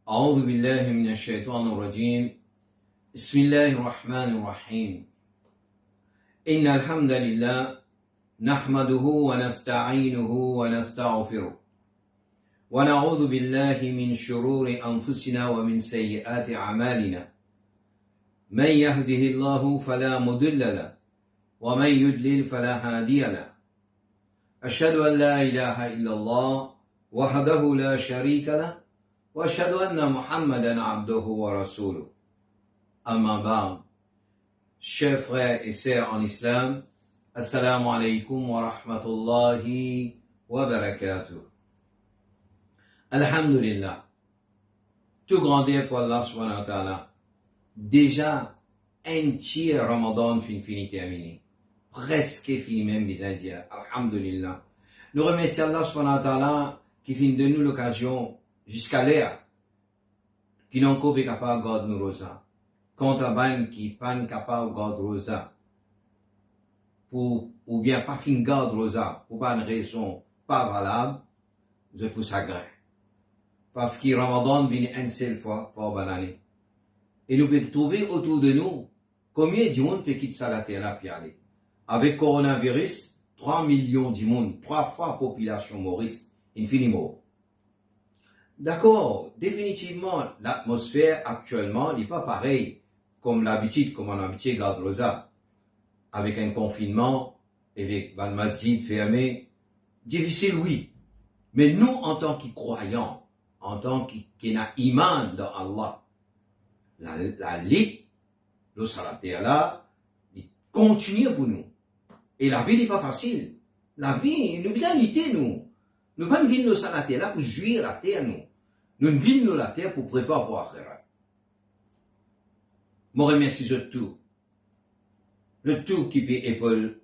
أعوذ بالله من الشيطان الرجيم بسم الله الرحمن الرحيم إن الحمد لله نحمده ونستعينه ونستغفره ونعوذ بالله من شرور أنفسنا ومن سيئات أعمالنا من يهده الله فلا مضل له ومن يضلل فلا هادي له أشهد أن لا إله إلا الله وحده لا شريك له وأشهد أن محمدا عبده ورسوله. Amma ba'd. Chers frères et sœurs en islam, assalamu alaikum wa rahmatullahi wa barakatuh. Alhamdulillah. Tout grandeur pour Allah subhanahu wa ta'ala. Déjà, un tiers Ramadan fini terminé. Presque fini même, bien dire. Alhamdulillah. Nous remercions Allah subhanahu wa ta'ala qui finit de nous l'occasion jusqu'à l'heure qui n'ont pas capable de garder nos rosas. Quand on qui pas capable de garder rosa pour ou bien pas fin garde rosa pour pas une raison pas valable, je pour chagrin. Parce que Ramadan vient une seule fois par année. Et nous pouvons trouver autour de nous combien de monde peut quitter ça la terre là puis aller. Avec coronavirus, 3 millions de monde, 3 fois la population maurice, infiniment. D'accord, définitivement, l'atmosphère actuellement n'est pas pareille comme l'habitude, comme on a habitué garde rosa. Avec un confinement, avec un masjid fermé, difficile oui. Mais nous, en tant que croyants, en tant qui a iman dans Allah, la lutte, le salaté là, il continue pour nous. Et la vie n'est pas facile. La vie, nous besoin lutter nous. Nous ne pas vivre le salaté là pour jouir la terre nous. Nous ne vivons la terre pour préparer pour l'akhirat. Je remercie de tout. Le tout qui peut épaule,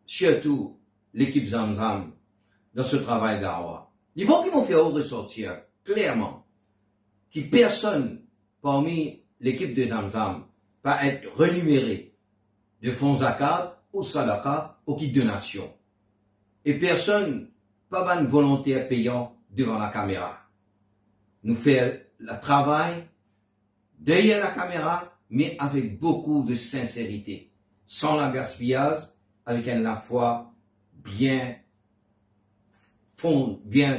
surtout l'équipe Zamzam, dans ce travail d'Awa. Les gens qui m'ont fait ressortir clairement que personne parmi l'équipe de Zamzam va être renuméré de fonds zakat ou sadaqa ou kit de nation. Et personne pas un volontaire payant devant la caméra. Nous faire le travail derrière la caméra, mais avec beaucoup de sincérité, sans la gaspillage, avec la foi bien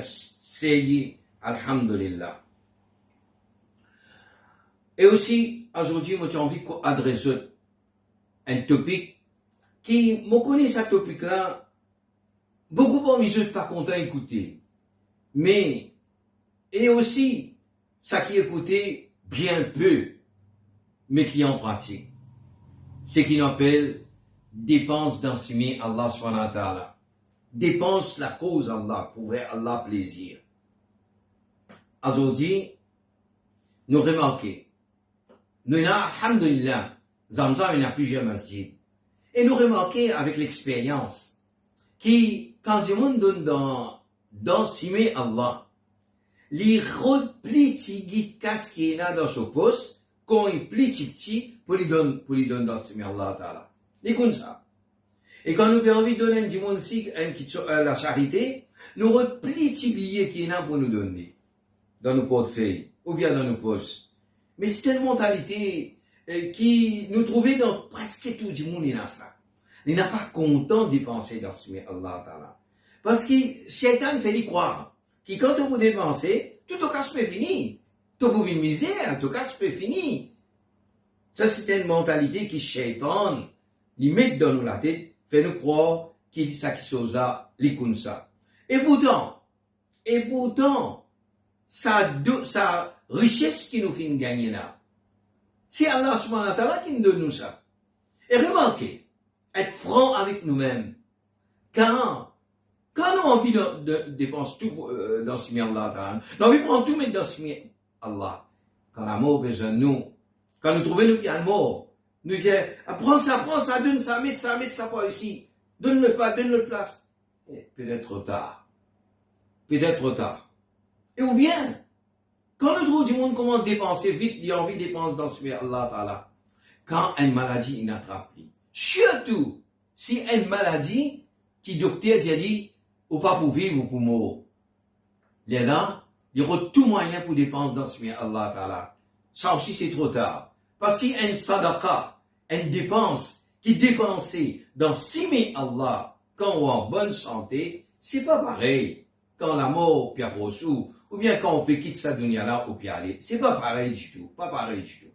scellée, alhamdulillah. Et aussi, aujourd'hui, moi j'ai envie d'adresser un topic qui, moi connais ce topic-là, beaucoup de gens ne sont pas contents d'écouter. Mais, et aussi, ça qui écoutait bien peu, mes clients pratiquent. C'est ce qu'on appelle dépenses d'enseigner Allah subhanahu wa ta'ala. Dépense la cause Allah, pour vrai Allah plaisir. Aujourd'hui, nous remarquons, nous avons, alhamdulillah, Zamzam, il y a plusieurs masjids. Et nous remarquons avec l'expérience, qui, quand le monde donne d'enseigner Allah, les replis tigit qu'est-ce qu'il y a dans ce poste, quand il plie petit, pour lui donner d'enseigner Allah ta'ala. C'est comme ça. Et quand nous avons envie de donner un dimanche aussi, la charité, nous replie petit billet qu'il y a pour nous donner. Dans nos portefeuilles, ou bien dans nos poches. Mais c'est une mentalité qui nous trouvait dans presque tout le monde, il a ça. Il n'a pas content de dépenser d'enseigner Allah ta'ala. Parce que Shaitan fait y croire. Qui quand vous dépensez, tout au cas c'est fini. Tout pour une misère, tout au cas c'est fini. Ça c'est une mentalité qui Shaitan, il met dans nous la tête, fait nous croire qu'il ça qui chose là, les comme ça. Et pourtant, sa richesse qui nous fait gagner là, c'est Allah subhanahu wa ta'ala qui nous donne nous ça. Et remarquez, être franc avec nous-mêmes. Quand nous avons envie de dépenser tout d'enseigner Allah, nous avons envie de prendre tout, mais d'enseigner Allah. Quand la mort besoin de nous, quand nous trouvons nous qui a mort, nous disons, prends ça, donne ça, mets ça pas ici, donne-le place. Et peut-être trop tard. Et ou bien, quand nous trouvons du monde comment dépenser vite, il a envie de dépenser d'enseigner Allah Ta'ala. Quand une maladie inattrape, surtout si une maladie qui docteur dit, ou pas pour vivre ou pour mourir. Les là, il y aura tout moyen pour dépenser dans ce bien Allah Ta'ala. Ça aussi c'est trop tard. Parce qu'il y a une sadaqa, une dépense, qui dépensée dans si Allah, quand on est en bonne santé, c'est pas pareil. Quand la mort, puis après ou bien quand on peut quitter sa dunya là, ou puis aller. C'est pas pareil du tout. Pas pareil du tout.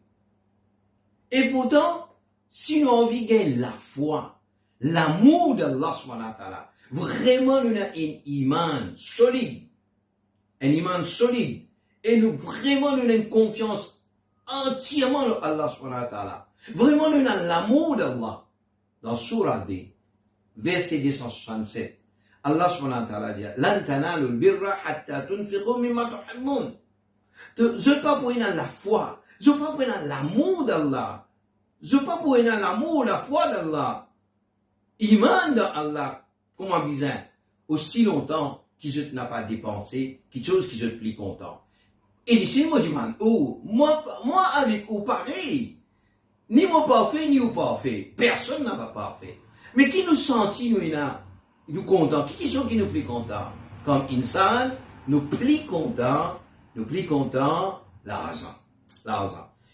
Et pourtant, si nous avons gagné la foi, l'amour d'Allah subhanahu wa ta'ala, vraiment nous avons un iman solide. Un iman solide. Et nous vraiment nous avons une confiance entièrement en Allah subhanahu wa ta'ala. Vraiment nous avons l'amour d'Allah. Dans Surah D, verset 267. Allah subhanahu wa ta'ala dit Lan tanalu al-birra hatta tunfiqu mimma tuhibbun. Je ne pas pour la foi, je ne pas pour l'amour d'Allah. Je ne pas pour l'amour, la foi d'Allah. Iman d'Allah, comment besoin aussi longtemps qu'il ne n'a pas dépensé, quelque chose qui se plus content. Et ici, moi je demande, oh, moi avec vous pareil. Ni moi parfait, ni vous parfait. Personne n'a pas parfait. Mais qui nous sentit, nous contents? Qui sont qui nous plus contents? Comme insan, nous plus contents, l'argent.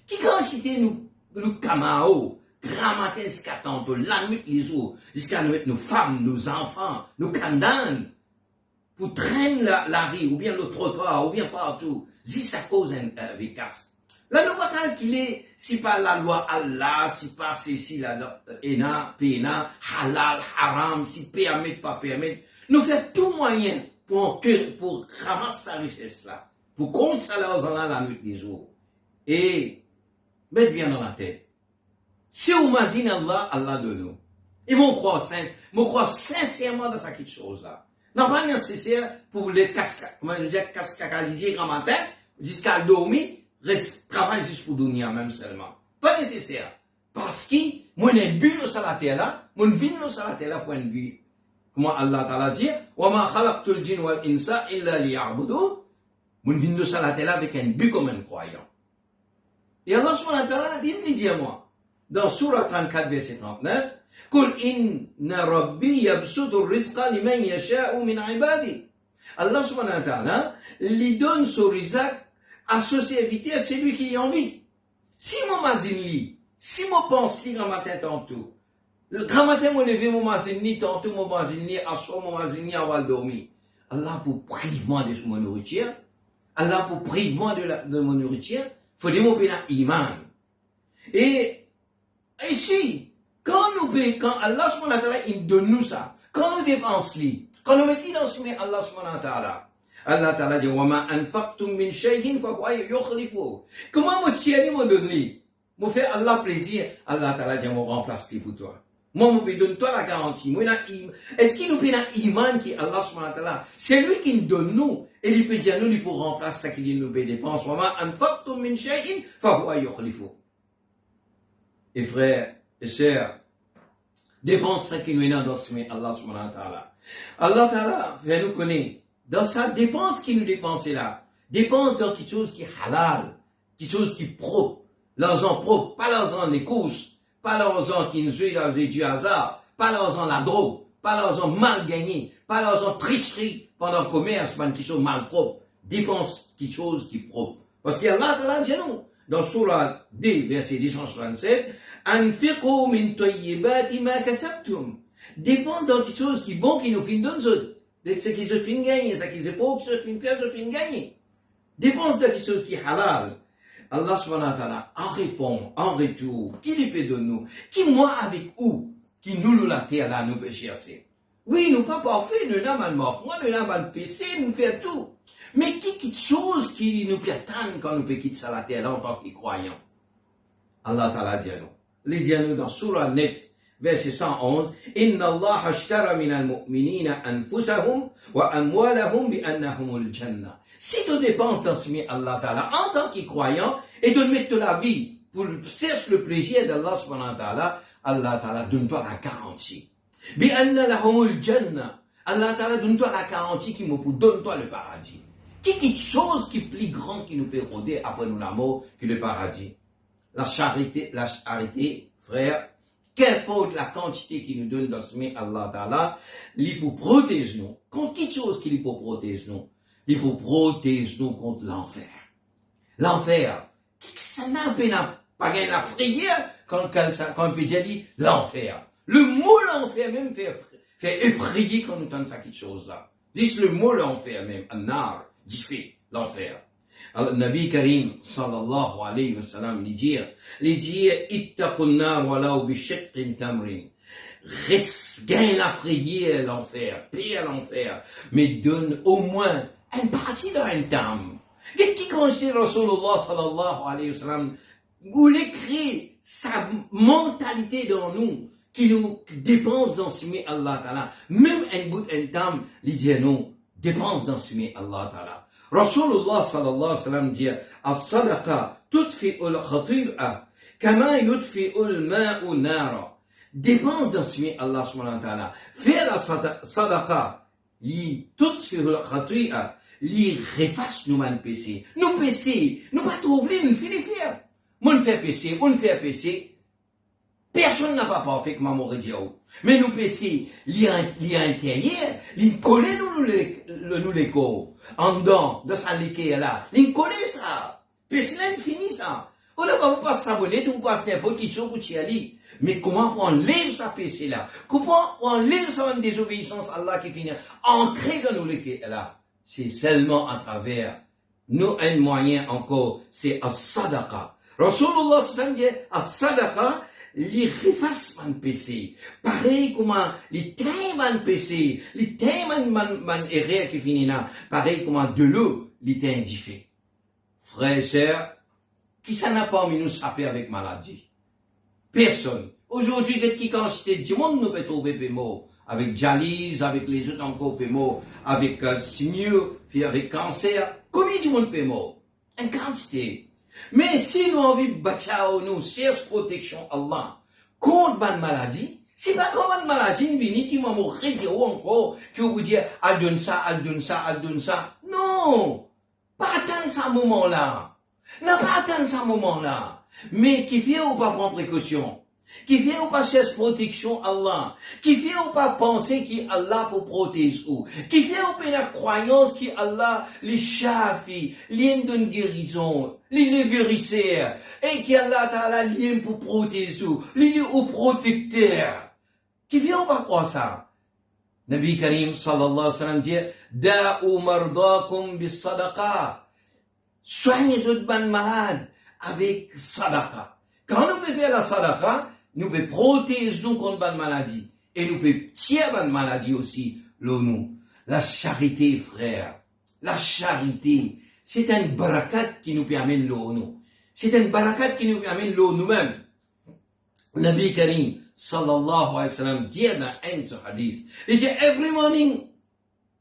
Qui quand cité nous kamao, grammatin scatanto, la nuit les autres, jusqu'à nous mettre nos femmes, nos enfants, nos candanes, pour traîner la rue, ou bien le trottoir, ou bien partout. Si ça cause un vicasse. Là, nous pas calculer si pas la loi Allah, si pas si la pena, halal, haram, si permet, pas permet. Nous faisons tout moyen pour ramasser sa richesse là, pour compter ça là la nuit des jours. Et, mettez bien dans la tête. Si on imagine Allah, Allah de nous. Et mon croire sincèrement dans cette chose là. Non, pas nécessaire pour les cascaliser grand matin, jusqu'à dormir, travaille juste pour dunya même seulement. Pas nécessaire. Parce que, moi, j'ai un but sur la terre là, mon vie sur la terre là pour un but. Comment Allah Ta'ala dit, wa ma khalaqtul jinn wal insa illa liya'budu. Mon vie sur la terre là avec un but comme un croyant. Et Allah subhanahu wa ta'ala dit à moi, dans Surah 34, verset 39, Kul inna rabbi yabsutu rizqa liman yasha'u min ibadi. Allah subhanahu wa ta'ala lui donne son rizq à son serviteur, c'est lui qui a envie. Si mon mazin lit, si mon pense lit grand matin tantôt, le grand matin mon lever mon mazin lit tantôt mon mazin lit, à soir mon mazin lit avant de dormir. Allah pour privement de mon nourriture, Allah pour privement de mon nourriture, faut développer l'iman. Et ici, quand Allah subhanahu wa ta'ala il donne nous ça, quand nous dépensons lui, quand nous mettons dans ce main Allah subhanahu wa ta'ala, Allah Ta'ala dit, وَمَا أَنْفَقْتُم مِّن شَيْءٍ فَهُوَ يُخْلِفُهُ. Comment me tiens, me donne, me fait Allah plaisir, Allah Ta'ala dit, me remplace pour toi. Moi, me donne toi la garantie. Est-ce qu'il nous fait un iman qui Allah subhanahu wa ta'ala? C'est lui qui nous donne nous, et il peut dire nous, il pour remplacer ça qu'il nous dépense. وَمَا أَنْفَقْتُم مِّن شَيْءٍ فَهُوَ يُخْلِفُهُ. Et frères et sœurs, dépense ça qui nous est dans ce main, Allah subhanahu wa ta'ala. Allah Ta'ala fait nous connaître. Dans sa dépense qui nous dépense là, dépense dans quelque chose qui est halal, quelque chose qui est propre, l'argent propre, pas l'argent des courses, pas l'argent qui nous joue dans du hasard, pas l'argent la drogue, pas l'argent mal gagné, pas l'argent tricherie pendant le commerce, qui sont mal propres. Dépense quelque chose qui est propre. Parce qu'il y a Allah dit nous, dans Surah D, verset 267, Anfiqu min tayyibati ma kasabtum. Dépense dans quelque chose qui est bon, qui nous finit dans autres. Ce qui se fait gagner, ce qui se fait gagner. Dépense de quelque chose qui est halal. Allah subhanahu wa ta'ala en répond, en retour, qui lui peut de nous, qui moi avec où, qui nous la terre là nous peut chercher. Oui, nous pas parfaits, nous n'avons pas mort, moi nous n'avons pas PC, nous faisons tout. Mais quelque chose qui nous peut attendre quand nous peut quitter ça la terre là en tant que croyants. Allah ta'ala dit à nous. Il dit à nous dans Surah 9, verset 111, Inna Allah ashtara minal mu'minina anfusahum wa amwalahum bi annahumul jannah. Si tu dépenses dans ce milieu Allah Ta'ala en tant que croyant et tu mets la vie pour chercher le plaisir d'Allah subhanahu wa ta'ala, Allah Ta'ala donne-toi la garantie. Bi annahumul jannah. Allah Ta'ala donne-toi la garantie qui me donne-toi le paradis. Quelque chose qui est plus grand qui nous peut rôder après nous la mort que le paradis. La charité, frère, qu'importe la quantité qu'il nous donne dans ce milieu Allah Ta'ala, il pour protéger nous. Quand quelque chose qui lui pour protéger nous, il faut protéger nous contre l'enfer. L'enfer, ça n'a pas gagné la frayeur quand on peut dire l'enfer. Le mot l'enfer même fait effrayer quand on entend ça quelque chose là. Dis le mot l'enfer même, an-nar, dit l'enfer. Alors, Nabi Karim, sallallahu alayhi wa sallam, il dit, ittaqun nar walau bi shaqqin tamrin. Gagne la frayeur l'enfer, paye à l'enfer, mais donne au moins une partie d'un tam. Et qui considère Rasulullah sallallahu alayhi wa sallam, voulait créer sa mentalité dans nous, qui nous dépense dans ce mais Allah ta'ala. Même un bout un tam, il dit non, dépense dans ce mais Allah ta'ala. Rasulullah sallallahu alayhi wa sallam dit, as-sadaqa tudfi'ul khati'a, kama yudfi'ul ma'u nara. Dépense dans ce mais Allah subhanahu wa ta'ala. Fais la sadaqa, li tudfi'ul khati'a, li refasse nous man péché. Nous péché, nous pas trouver, nous finir faire. Mon fait péché, on fait péché. Personne n'a pas parfait comme m'aurait dit. Mais nous péché, li intérieur, li coller nous les corps. En dedans, de sa liqueur là. Li coller ça. Péché là, fini ça. On ne va pas savonner, tout passe n'importe qui chose pour t'y aller. Mais comment on enlève sa péché là? Comment on enlève sa désobéissance à Allah qui finit ancré dans nous les là? C'est seulement à travers nous un moyen encore, c'est as-sadaqa. Rasulullah sallallahu alayhi wa sallam dit as-sadaqa, li refasse man péché. Pareil comment li man péché, li man erreur qui finit là. Pareil comment de l'eau li indifférent. Frères et sœurs, qui ça n'a pas mis nous saper avec maladie? Personne. Aujourd'hui, qui quantité du monde nous peut trouver pémo, avec dialyse, avec les autres encore pémo, avec mieux, avec cancer, combien du monde pémo? Une quantité. Mais si nous avons envie de battre nous, cherche protection Allah, contre une maladie, c'est pas comme une maladie, une vini qui m'a mouru dire encore, qui vous dire, elle donne ça, elle donne ça, elle donne ça. Non! Pas attendre ce moment-là. N'a pas attendre ce moment-là. Mais qui fait ou pas prendre précaution? Qui fait ou pas chercher protection Allah? Qui fait ou pas penser qu'Allah pour protéger ou? Qui fait ou pas la croyance qu'Allah les chafi, l'ien d'une guérison, l'ien guérisseur, et qu'Allah ta'ala l'ien pour protéger ou, l'ien au protecteur? Qui fait ou pas croire ça? Nabi Karim sallallahu alayhi wa sallam dit, da'u mardakum bis sadaqa. Soignez les autres malades avec sadaqa. Quand nous pouvons faire la sadaqa, nous pouvons protéger nous contre la maladie. Et nous pouvons tirer la maladie aussi, nous. La charité, frère. La charité, c'est un barakat qui nous permet l'eau, nous. C'est un barakat qui nous permet l'eau nous-mêmes. Nabi Karim, sallallahu alayhi wa sallam, dit dans un de ce hadith, il dit, every morning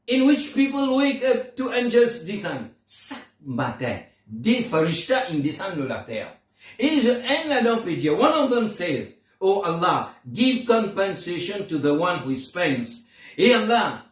in which people wake up to angels descend. Chaque matin, des farishtas descendent de la terre. Et un là-dedans peut dire, one of them says, oh Allah, give compensation to the one who spends. Et Allah,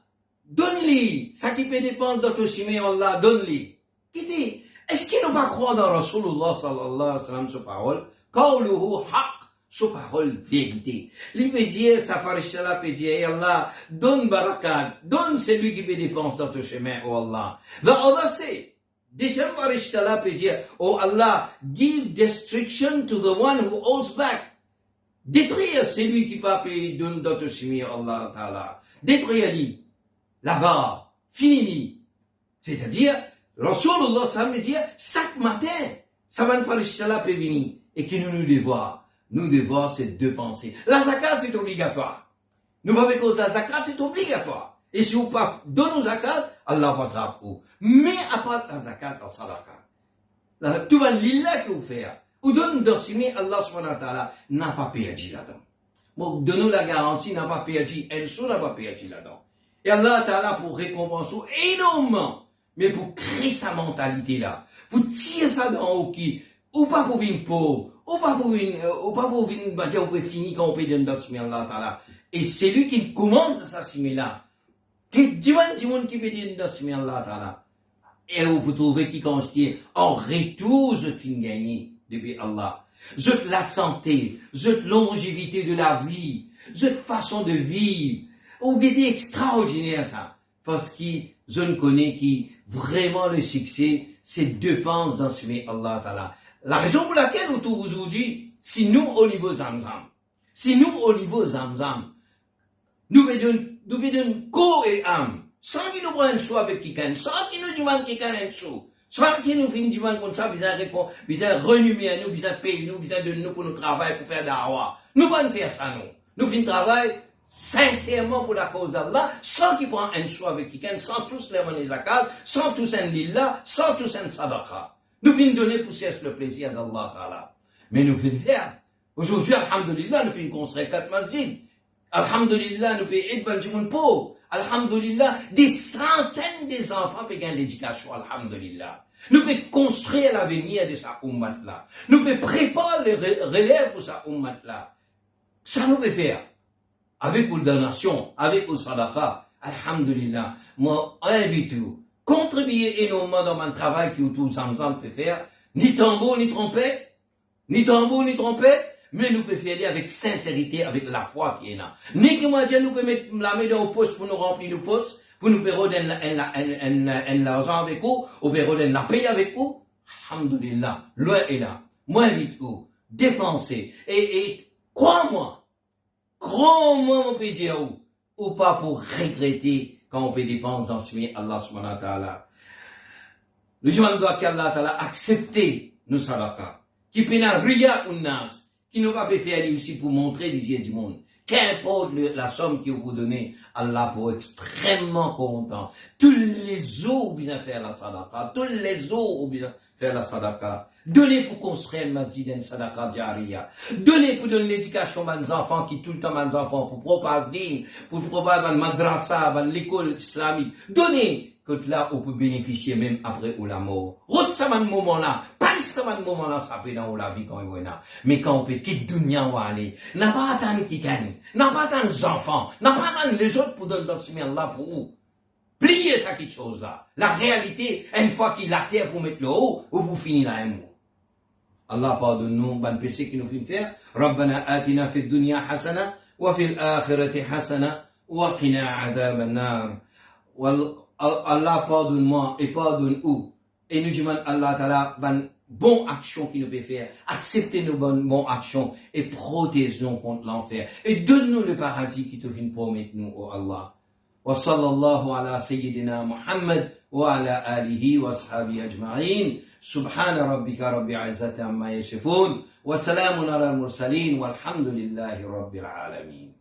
donne-lui, ça qui peut dépendre de ton chemin, Allah, donne-lui. Est-ce qu'il ne va pas croire dans Rasulullah sallallahu alayhi wa sallam sa parole? Qawluhu haq, sa parole vérité. Lui peut dire, sa farishta peut dire, hey Allah, donne barakat, donne celui qui peut dépenser dans ton chemin, oh Allah. The other say, deuxième farishta peut dire, oh Allah, give destruction to the one who holds back. Détruire celui qui pas payer donne d'autres chemin, Allah Ta'ala. Détruire-lui. L'avare. Fini. C'est-à-dire, Rasulullah sallallahu dit, chaque matin, ça va nous faire peut venir. Et que nous devoir. Nous devoir ces deux pensées. La zakat, c'est obligatoire. Nous pas avec la zakat, c'est obligatoire. Et si vous pas donnez zakat, Allah va attraper vous. Mais à part la zakat, la sadaqa. Tout va lillah que vous faites. Ou donne d'orsimi, Allah subhanahu wa ta'ala n'a pas perdu là-dedans. Bon, donne-nous la garantie, n'a pas perdu. Elle n'a pas perdu là-dedans. Et Allah ta'ala pour récompenser énormément. Mais pour créer sa mentalité là. Pour tirer ça dans au qui. Ou pas pour venir pauvre. Ou pas pour venir, bah, dire, on peut finir quand on peut donner d'orsimi, Allah ta'ala. Et c'est lui qui commence de s'assimiler là. Du monde qui peut donner d'orsimi, Allah ta'ala. Et vous pouvez trouver qui constitue en retour, je fin gagner. Depuis Allah. La santé, longévité de la vie, façon de vivre. Ou c'est extraordinaire ça. Parce que je ne connais qui vraiment le succès, c'est dépenses dans ce mais Allah Ta'ala. La raison pour laquelle autour aujourd'hui, si nous au niveau Zamzam, nous bedons corps et âme, sans qu'il nous prenne un choix avec quelqu'un, sans qu'il nous demande quelqu'un un choix, sans qu'il nous finisse demande comme ça, bizarre renumer nous, bizarre payer nous, bizarre de nous pour nous travailler pour faire d'arwa. Nous pas faire ça nous. Nous finissons travail sincèrement pour la cause d'Allah, sans qu'il prenne un choix avec quelqu'un, sans tous les maner zakat, sans tous un lillah, sans tous un sadaqa. Nous finissons donner pour chercher le plaisir d'Allah Ta'ala. Mais nous finissons faire. Aujourd'hui, alhamdulillah, nous finissons construire 4 masjids. Alhamdulillah, nous payons aider du monde pauvre. Alhamdulillah, des centaines des enfants payent l'éducation. Alhamdulillah. Nous pouvons construire l'avenir de sa ummat là. Nous pouvons préparer les relèves pour sa ummat là. Ça nous peut faire. Avec une donation, avec une sadaqa. Alhamdulillah. Moi, invite vous. Contribuer énormément dans mon travail qui tout Zamzam peut faire. Ni tambour, ni trompette. Ni tambour, ni trompette. Mais nous pouvons faire avec sincérité, avec la foi qui est là. Ni que moi, nous pouvons mettre la main dans le poste pour nous remplir le poste, pour nous payer l'argent avec vous, ou payer la paix avec vous. Alhamdulillah, loin est là. Moi, invite vous, dépensez. Et crois-moi, mon peut dire ou pas pour regretter quand on peut dépenser dans ce milieu, Allah subhanahu wa ta'ala. Le jour doit qu'Allah ta'ala accepter nos sadaqa, qui peut n'a rien ou nas, qui ne va pas faire aussi pour montrer les yeux du monde. Qu'importe la somme que vous donnez, Allah pour extrêmement content. Tous les jours, vous bien faire la sadaqa. Tous les jours, vous bien faire la sadaqa. Donnez pour construire un masjid, une sadaqa jariya. Donnez pour donner l'éducation à mes enfants, qui tout le temps mes enfants, pour propager din, pour propager une madrasa, l'école islamique. Donnez. Que là, on peut bénéficier même après ou la mort. Route ça, man moment là. Pas ça, man moment là, ça peut dans la vie quand on est là. Mais quand on peut quitter dunya ou aller, n'a pas attendre qui gagne, n'a pas attendre les enfants, n'a pas attendre les autres pour donner ce là pour vous. Pliez ça quelque chose là. La réalité, une fois qu'il la terre pour mettre le haut, ou pour finir là un mot. Allah pardonne-nous, ban péché qui nous fait faire. Rabbana atina fi dunya hasana, wa fil akhirati hasana, wa qina azab an-nar. Allah pardonne-moi et pardonne-vous. Et nous demandons Allah Ta'ala une bonne action qu'il nous peut faire. Acceptez nos bonnes actions et protège-nous contre l'enfer. Et donne-nous le paradis qui te vient promettre nous, oh Allah. Wa sallallahu ala sayyidina Muhammad wa ala alihi wa ashabihi ajma'in. Subhana rabbika rabbil izzati amma yasifun. Wa salamun ala al-mursalin walhamdulillahi rabbil alamin.